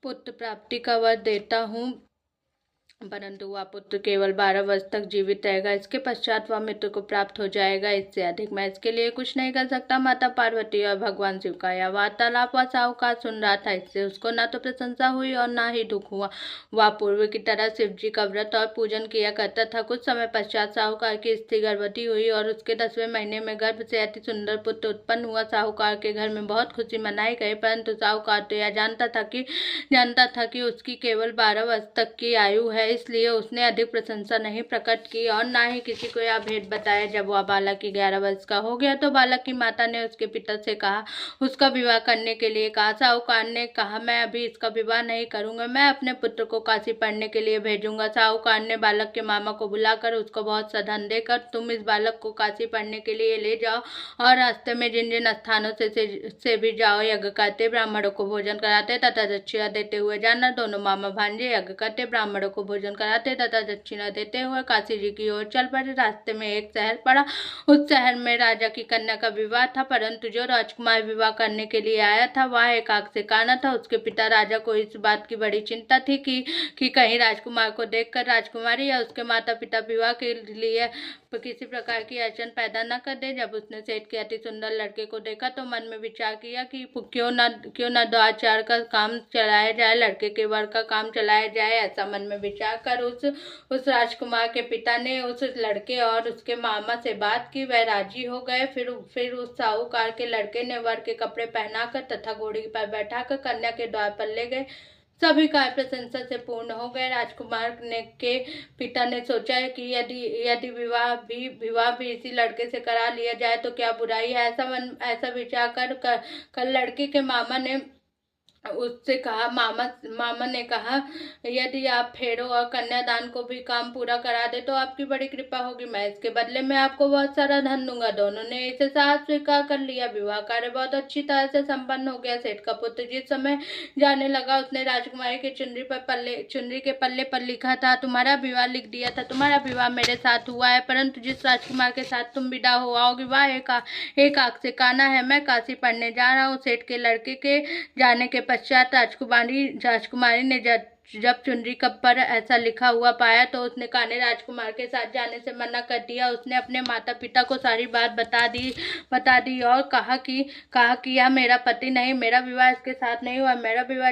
पुत्र प्राप्ति का वर देता हूँ, परंतु वह पुत्र केवल 12 वर्ष तक जीवित रहेगा। इसके पश्चात वह मृत्यु को प्राप्त हो जाएगा। इससे अधिक मैं इसके लिए कुछ नहीं कर सकता। माता पार्वती और भगवान शिव का यह वार्तालाप वह साहूकार सुन रहा था। इससे उसको न तो प्रशंसा हुई और न ही दुख हुआ। वह पूर्व की तरह शिव जी का व्रत और पूजन किया करता था। कुछ समय पश्चात साहूकार की स्त्री गर्भवती हुई और उसके 10वें महीने में गर्भ से अति सुंदर पुत्र उत्पन्न हुआ। साहूकार के घर में बहुत खुशी मनाई गई, परंतु साहूकार तो यह जानता था कि उसकी केवल 12 वर्ष तक की आयु है, इसलिए उसने अधिक प्रशंसा नहीं प्रकट की और न ही किसी को यह भेद बताया। जब वह बालक 11 वर्ष का हो गया तो बालक की माता ने उसके पिता से कहा, उसका विवाह करने के लिए कहा। साहूकार ने कहा, मैं अभी इसका विवाह नहीं करूंगा, मैं अपने पुत्र को काशी पढ़ने के लिए भेजूंगा। साहूकार ने बालक के मामा को बुलाकर उसको बहुत सा धन देकर, तुम इस बालक को काशी पढ़ने के लिए ले जाओ और रास्ते में जिन जिन स्थानों से भी जाओ, यज्ञ करते ब्राह्मणों को भोजन कराते तथा दक्षिणा देते हुए जाना। दोनों मामा भांजे यज्ञ करते ब्राह्मणों को भोजन कराते तथा दक्षिणा देते हुए काशी जी की ओर चल पड़े। रास्ते में एक शहर पड़ा। उस शहर में राजा की कन्या का विवाह था, परंतु जो राजकुमार विवाह करने के लिए आया था वह एक आंख से काना था। उसके पिता राजा को इस बात की बड़ी चिंता थी कि कहीं राजकुमार को देखकर राजकुमारी या उसके माता पिता विवाह के लिए किसी प्रकार की अड़चन पैदा न कर दे। जब उसने सेठ के अति सुंदर लड़के को देखा तो मन में विचार किया कि क्यों न द्वाचार का काम चलाया जाए, लड़के के वर का काम चलाया जाए। ऐसा मन में विचार कर उस राजकुमार के पिता ने उस लड़के और उसके मामा से बात की। वह राजी हो गए। फिर उस साहूकार के लड़के ने वर के कपड़े पहनाकर तथा घोड़ी पर बैठाकर कन्या के द्वार पर ले गए। सभी कार्य प्रशंसा से पूर्ण हो गए। राजकुमार के पिता ने सोचा है कि यदि विवाह भी इसी लड़के से करा लिया जाए तो क्या बुराई है। ऐसा विचार कर लड़के के मामा ने उससे कहा, मामा ने कहा, यदि आप फेरों और कन्यादान को भी काम पूरा करा दे तो आपकी बड़ी कृपा होगी। मैं इसके बदले में आपको बहुत सारा धन दूंगा। दोनों ने इसे साथ स्वीकार कर लिया। विवाह कार्य बहुत अच्छी तरह से संपन्न हो गया। सेठ का पुत्र जिस समय जाने लगा, उसने राजकुमारी के चुनरी के पल्ले पर लिखा था, तुम्हारा विवाह लिख दिया था। तुम्हारा विवाह मेरे साथ हुआ है, परंतु जिस राजकुमार के साथ तुम विदा हो आओगे वह एक आंख से काना है। मैं काशी पढ़ने जा रहा हूँ। सेठ के लड़के के जाने के पश्चात राजकुमारी ने जब चुनरी कप पर ऐसा लिखा हुआ पाया तो उसने काने राजकुमार के साथ जाने से मना कर दिया। उसने अपने माता पिता को सारी बात बता दी और कहा कि यह मेरा पति नहीं, मेरा विवाह इसके साथ नहीं हुआ। मेरा विवाह